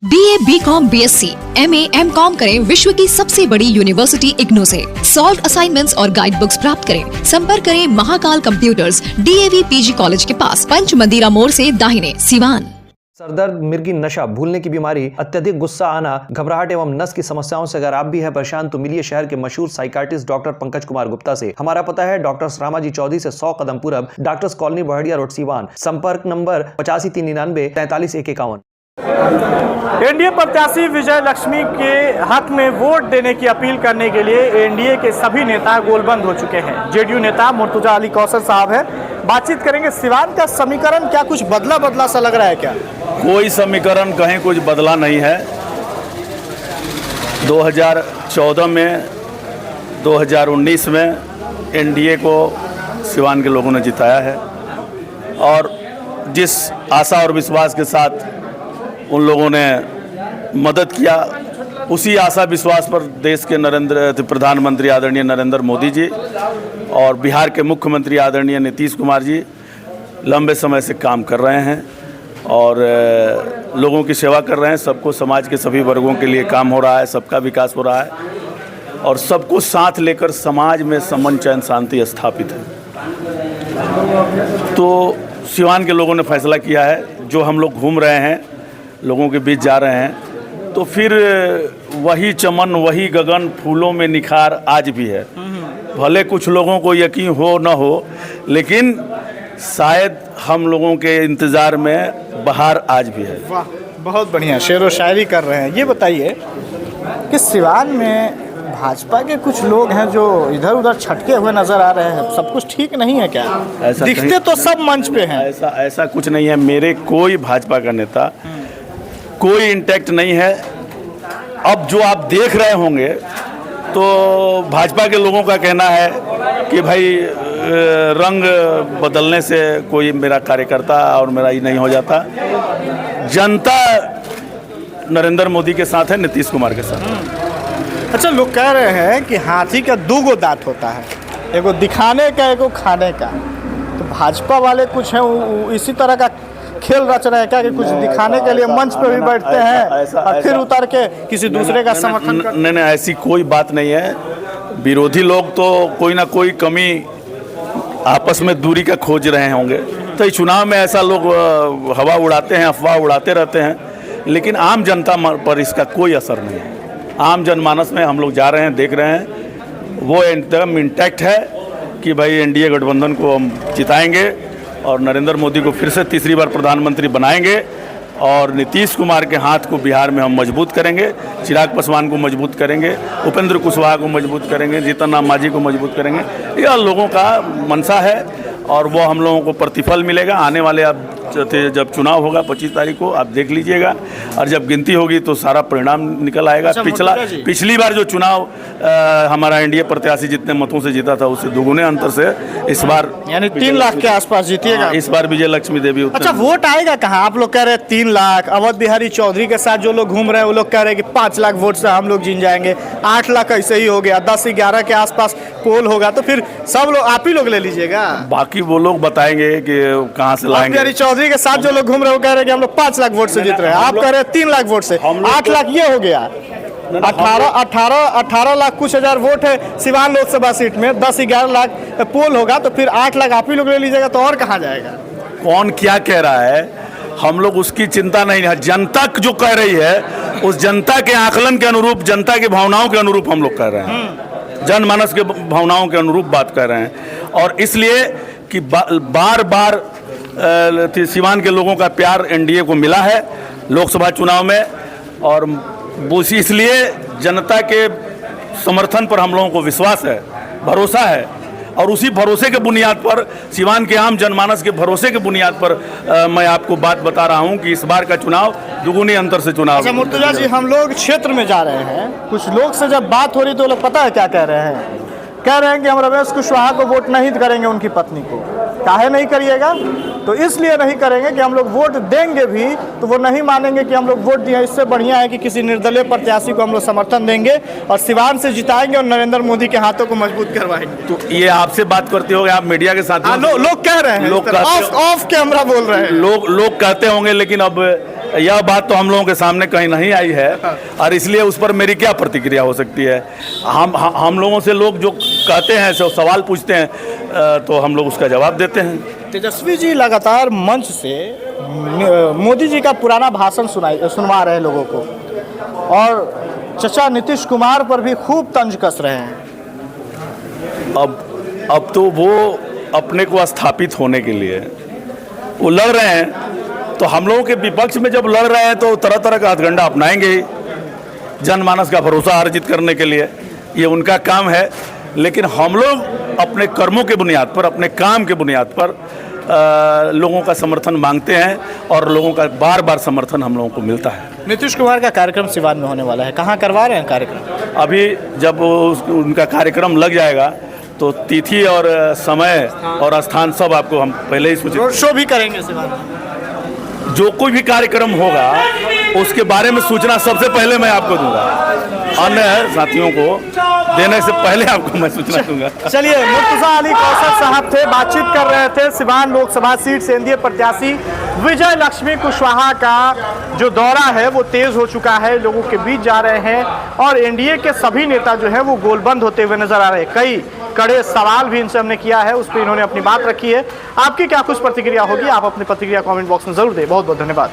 BA, BCom, BSc, MA, MCom करें विश्व की सबसे बड़ी यूनिवर्सिटी इग्नू से। सॉल्व असाइनमेंट्स और गाइड बुक्स प्राप्त करें। संपर्क करें Mahakal computers, DAV PG college के पास, पंच मंदिरा मोड़ से दाहिने, सिवान। सरदर्द, मिर्गी, नशा, भूलने की बीमारी, अत्यधिक गुस्सा आना, घबराहट एवं नस की समस्याओं से अगर आप भी हैं परेशान तो मिलिए शहर के मशहूर साइकाट्रिस्ट डॉक्टर पंकज कुमार गुप्ता से। हमारा पता है डॉक्टर रामाजी चौधरी से 100 कदम पूरब, doctors colony Bahadiya road, Siwan. संपर्क नंबर 85 399 43 151। एनडीए प्रत्याशी विजय लक्ष्मी के हक में वोट देने की अपील करने के लिए एनडीए के सभी नेता गोलबंद हो चुके हैं। जेडीयू नेता मुर्तजा अली कौसर साहब है, बातचीत करेंगे। सिवान का समीकरण क्या कुछ बदला सा लग रहा है क्या? कोई समीकरण कहीं कुछ बदला नहीं है। 2014 में 2019 में एनडीए को सिवान के लोगों ने जिताया है और जिस आशा और विश्वास के साथ उन लोगों ने मदद किया, उसी आशा विश्वास पर देश के प्रधानमंत्री आदरणीय नरेंद्र मोदी जी और बिहार के मुख्यमंत्री आदरणीय नीतीश कुमार जी लंबे समय से काम कर रहे हैं और लोगों की सेवा कर रहे हैं। सबको, समाज के सभी वर्गों के लिए काम हो रहा है, सबका विकास हो रहा है और सबको साथ लेकर समाज में समन, चैन, शांति स्थापित है। तो सिवान के लोगों ने फैसला किया है, जो हम लोग घूम रहे हैं, लोगों के बीच जा रहे हैं, तो फिर वही चमन, वही गगन, फूलों में निखार आज भी है। भले कुछ लोगों को यकीन हो न हो, लेकिन शायद हम लोगों के इंतज़ार में बहार आज भी है। वाह, बहुत बढ़िया, शेर व शायरी कर रहे हैं। ये बताइए कि सिवान में भाजपा के कुछ लोग हैं जो इधर उधर छटके हुए नजर आ रहे हैं, सब कुछ ठीक नहीं है क्या? ऐसा दिखते तो सब मंच पे हैं। ऐसा कुछ नहीं है। मेरे कोई भाजपा का नेता कोई इंटैक्ट नहीं है। अब जो आप देख रहे होंगे तो भाजपा के लोगों का कहना है कि भाई रंग बदलने से कोई मेरा कार्यकर्ता और मेरा ही नहीं हो जाता। जनता नरेंद्र मोदी के साथ है, नीतीश कुमार के साथ। अच्छा, लोग कह रहे हैं कि हाथी का दो गो दांत होता है, एगो दिखाने का, एगो खाने का। तो भाजपा वाले कुछ हैं इसी तरह का खेल रच रहे हैं क्या कि कुछ दिखाने के लिए मंच पर भी बैठते हैं और फिर उतर के किसी दूसरे का समर्थन करते हैं? नहीं, ऐसी कोई बात नहीं है। विरोधी लोग तो कोई ना कोई कमी आपस में दूरी का खोज रहे होंगे, तो इस चुनाव में ऐसा लोग हवा उड़ाते हैं, अफवाह उड़ाते रहते हैं, लेकिन आम जनता पर इसका कोई असर नहीं है। आम जनमानस में हम लोग जा रहे हैं, देख रहे हैं, वो एकदम इंटैक्ट है कि भाई एनडीए गठबंधन को हम जिताएंगे और नरेंद्र मोदी को फिर से तीसरी बार प्रधानमंत्री बनाएंगे और नीतीश कुमार के हाथ को बिहार में हम मजबूत करेंगे, चिराग पासवान को मजबूत करेंगे, उपेंद्र कुशवाहा को मजबूत करेंगे, जीतन राम मांझी को मजबूत करेंगे। यह लोगों का मंशा है और वो हम लोगों को प्रतिफल मिलेगा। आने वाले अब जब चुनाव होगा 25 तारीख को, आप देख लीजिएगा, और जब गिनती होगी तो सारा परिणाम निकल आएगा। अच्छा, पिछली बार जो चुनाव हमारा एनडीए प्रत्याशी जितने मतों से जीता था उससे दुगुने अंतर से इस बार यानी 3 लाख के आसपास जीतिएगा। इस बार विजय लक्ष्मी देवी। अच्छा, वोट आएगा कहाँ? आप लोग कह रहे हैं 3 लाख। अवध बिहारी चौधरी के साथ जो लोग घूम रहे हैं वो लोग कह रहे हैं कि 5 लाख वोट से हम लोग जीत जाएंगे। 8 लाख ऐसे ही हो गया, 10-11 के आसपास पोल होगा, तो फिर सब लोग आप ही लोग ले लीजिएगा। बाकी वो लोग बताएंगे कि कहाँ से लाएंगे। बिहारी चौधरी के साथ जो लोग घूम रहे हैं वो कह रहे हैं कि हम लोग 5 लाख वोट से जीत रहे हैं, आप कह रहे हैं 3 लाख वोट से। 8 लाख ये हो गया। 18 लाख कुछ हजार वोट है सिवान लोकसभा सीट में, 10-11 लाख पोल होगा, तो फिर 8 लाख आप ही लोग ले लीजिएगा, तो और कहाँ जाएगा? कौन क्या कह रहा है, हम लोग उसकी चिंता नहीं है। जनता जो कह रही है उस जनता के आकलन के अनुरूप, जनता की भावनाओं के अनुरूप हम लोग कह रहे हैं, जनमानस के भावनाओं के अनुरूप बात कर रहे हैं। और इसलिए कि बार बार सिवान के लोगों का प्यार एनडीए को मिला है लोकसभा चुनाव में, और इसलिए जनता के समर्थन पर हम लोगों को विश्वास है, भरोसा है, और उसी भरोसे के बुनियाद पर, सिवान के आम जनमानस के भरोसे के बुनियाद पर मैं आपको बात बता रहा हूं कि इस बार का चुनाव दुगुने अंतर से चुनाव। अच्छा मुर्तजा जी, हम लोग क्षेत्र में जा रहे हैं, कुछ लोग से जब बात हो रही तो लोग पता है क्या कह रहे हैं? कह रहे हैं कि हम रमेश कुशवाहा को वोट नहीं करेंगे, उनकी पत्नी को। काहे नहीं करिएगा? तो इसलिए नहीं करेंगे कि हम लोग वोट देंगे भी तो वो नहीं मानेंगे कि हम लोग वोट दिए। इससे बढ़िया है कि किसी निर्दलीय प्रत्याशी को हम लोग समर्थन देंगे और सिवान से जिताएंगे और नरेंद्र मोदी के हाथों को मजबूत करवाएंगे। तो ये आपसे बात करते होंगे, आप मीडिया के साथ लोग कह रहे हैं, लोग ऑफ कैमरा बोल रहे हैं, लोग कहते होंगे, लेकिन अब यह बात तो हम लोगों के सामने कहीं नहीं आई है और इसलिए उस पर मेरी क्या प्रतिक्रिया हो सकती है। हम लोगों से लोग जो कहते हैं सवाल पूछते हैं तो हम लोग उसका जवाब देते हैं। तेजस्वी जी लगातार मंच से मोदी जी का पुराना भाषण सुनवा रहे हैं लोगों को और चचा नीतीश कुमार पर भी खूब तंज कस रहे हैं। अब तो वो अपने को स्थापित होने के लिए वो लड़ रहे हैं, तो हम लोगों के विपक्ष में जब लड़ रहे हैं तो तरह तरह का हथकंडा अपनाएंगे ही जनमानस का भरोसा अर्जित करने के लिए, ये उनका काम है। लेकिन हम लोग अपने कर्मों के बुनियाद पर, अपने काम के बुनियाद पर लोगों का समर्थन मांगते हैं और लोगों का बार बार समर्थन हम लोगों को मिलता है। नीतीश कुमार का कार्यक्रम सिवान में होने वाला है, कहाँ करवा रहे हैं कार्यक्रम? अभी जब उनका कार्यक्रम लग जाएगा तो तिथि और समय और स्थान सब आपको हम पहले ही सूचित। रोड शो भी करेंगे सिवान में? जो कोई भी कार्यक्रम होगा उसके बारे में सूचना सबसे पहले मैं आपको दूंगा, अन्य साथियों को देने से पहले आपको मैं सूचना दूंगा। चलिए, मुर्तजा अली कौसर साहब थे, बातचीत कर रहे थे। सिवान लोकसभा सीट से एनडीए प्रत्याशी विजय लक्ष्मी कुशवाहा का जो दौरा है वो तेज हो चुका है, लोगों के बीच जा रहे हैं और एनडीए के सभी नेता जो है वो गोलबंद होते हुए नजर आ रहे हैं। कई कड़े सवाल भी इनसे हमने किया है, उस पर इन्होंने अपनी बात रखी है। आपकी क्या कुछ प्रतिक्रिया होगी? आप अपनी प्रतिक्रिया कमेंट बॉक्स में जरूर दें। बहुत बहुत धन्यवाद।